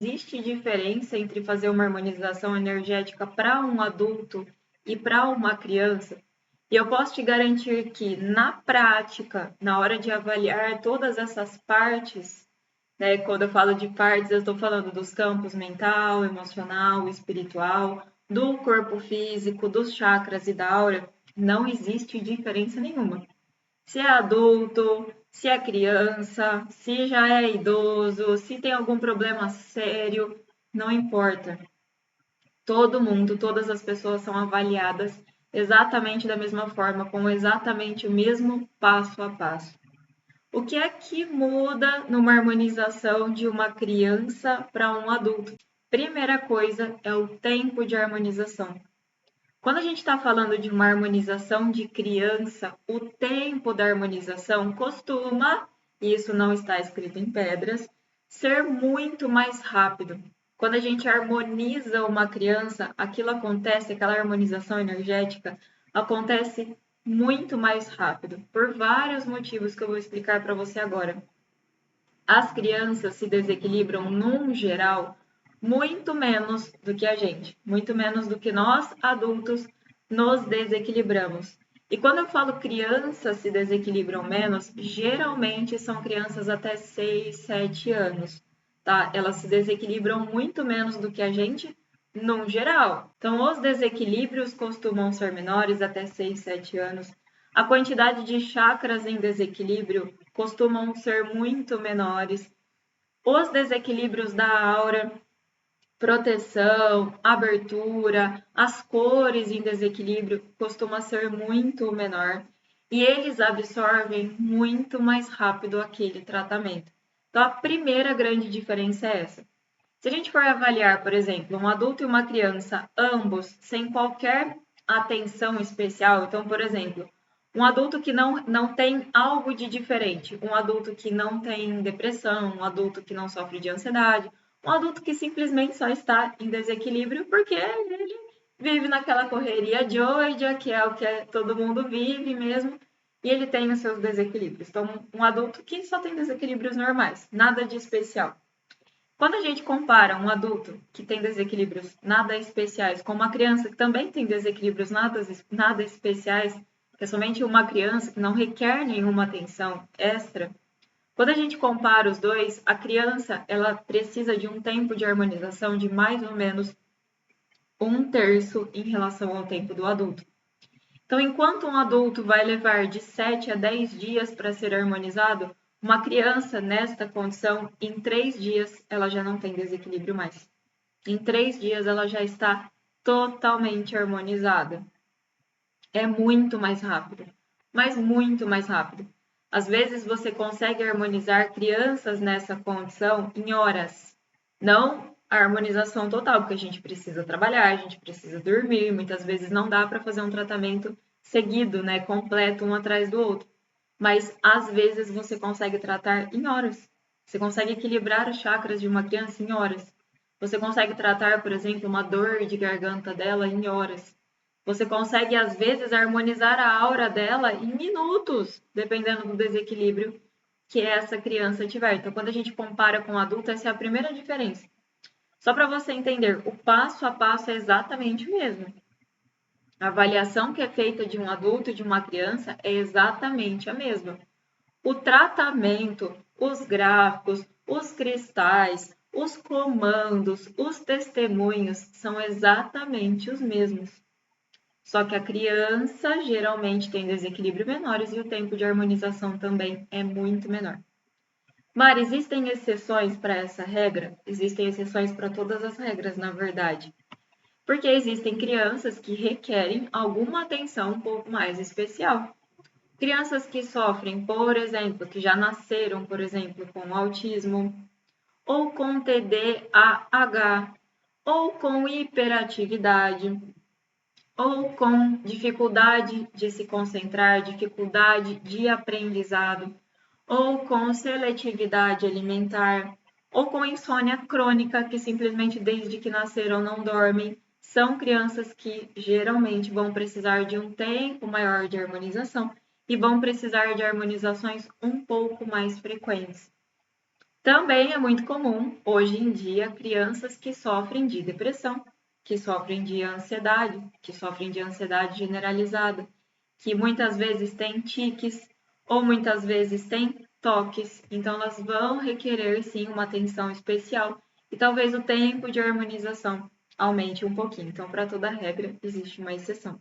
Existe diferença entre fazer uma harmonização energética para um adulto e para uma criança? E eu posso te garantir que, na prática, na hora de avaliar todas essas partes, né, quando eu falo de partes, eu estou falando dos campos mental, emocional, espiritual, do corpo físico, dos chakras e da aura, não existe diferença nenhuma. Se é adulto, se é criança, se já é idoso, se tem algum problema sério, não importa. Todo mundo, todas as pessoas são avaliadas exatamente da mesma forma, com exatamente o mesmo passo a passo. O que é que muda numa harmonização de uma criança para um adulto? Primeira coisa é o tempo de harmonização. Quando a gente está falando de uma harmonização de criança, o tempo da harmonização costuma, e isso não está escrito em pedras, ser muito mais rápido. Quando a gente harmoniza uma criança, aquilo acontece, aquela harmonização energética acontece muito mais rápido, por vários motivos que eu vou explicar para você agora. As crianças se desequilibram, num geral, muito menos do que a gente, muito menos do que nós, adultos, nos desequilibramos. E quando eu falo crianças se desequilibram menos, geralmente são crianças até 6, 7 anos, tá? Elas se desequilibram muito menos do que a gente, no geral. Então, os desequilíbrios costumam ser menores até 6, 7 anos. A quantidade de chakras em desequilíbrio costumam ser muito menores. Os desequilíbrios da aura, proteção, abertura, as cores em desequilíbrio costuma ser muito menor e eles absorvem muito mais rápido aquele tratamento. Então, a primeira grande diferença é essa. Se a gente for avaliar, por exemplo, um adulto e uma criança, ambos sem qualquer atenção especial, então, por exemplo, um adulto que não tem algo de diferente, um adulto que não tem depressão, um adulto que não sofre de ansiedade, um adulto que simplesmente só está em desequilíbrio porque ele vive naquela correria doida, que é o que todo mundo vive mesmo, e ele tem os seus desequilíbrios. Então, um adulto que só tem desequilíbrios normais, nada de especial. Quando a gente compara um adulto que tem desequilíbrios nada especiais com uma criança que também tem desequilíbrios nada especiais, que é somente uma criança que não requer nenhuma atenção extra, quando a gente compara os dois, a criança ela precisa de um tempo de harmonização de mais ou menos 1/3 em relação ao tempo do adulto. Então, enquanto um adulto vai levar de 7 a 10 dias para ser harmonizado, uma criança nesta condição, em 3 dias, ela já não tem desequilíbrio mais. Em 3 dias, ela já está totalmente harmonizada. É muito mais rápido, mas muito mais rápido. Às vezes, você consegue harmonizar crianças nessa condição em horas. Não a harmonização total, porque a gente precisa trabalhar, a gente precisa dormir, muitas vezes não dá para fazer um tratamento seguido, né, completo, um atrás do outro. Mas às vezes você consegue tratar em horas. Você consegue equilibrar os chakras de uma criança em horas. Você consegue tratar, por exemplo, uma dor de garganta dela em horas. Você consegue, às vezes, harmonizar a aura dela em minutos, dependendo do desequilíbrio que essa criança tiver. Então, quando a gente compara com o adulto, essa é a primeira diferença. Só para você entender, o passo a passo é exatamente o mesmo. A avaliação que é feita de um adulto e de uma criança é exatamente a mesma. O tratamento, os gráficos, os cristais, os comandos, os testemunhos são exatamente os mesmos. Só que a criança geralmente tem desequilíbrio menores e o tempo de harmonização também é muito menor. Mari, existem exceções para essa regra? Existem exceções para todas as regras, na verdade. Porque existem crianças que requerem alguma atenção um pouco mais especial. Crianças que sofrem, por exemplo, que já nasceram, por exemplo, com autismo, ou com TDAH, ou com hiperatividade, ou com dificuldade de se concentrar, dificuldade de aprendizado, ou com seletividade alimentar, ou com insônia crônica, que simplesmente desde que nasceram não dormem, são crianças que geralmente vão precisar de um tempo maior de harmonização e vão precisar de harmonizações um pouco mais frequentes. Também é muito comum, hoje em dia, crianças que sofrem de depressão, que sofrem de ansiedade, que sofrem de ansiedade generalizada, que muitas vezes têm tiques ou muitas vezes têm toques. Então, elas vão requerer, sim, uma atenção especial e talvez o tempo de harmonização aumente um pouquinho. Então, para toda regra, existe uma exceção.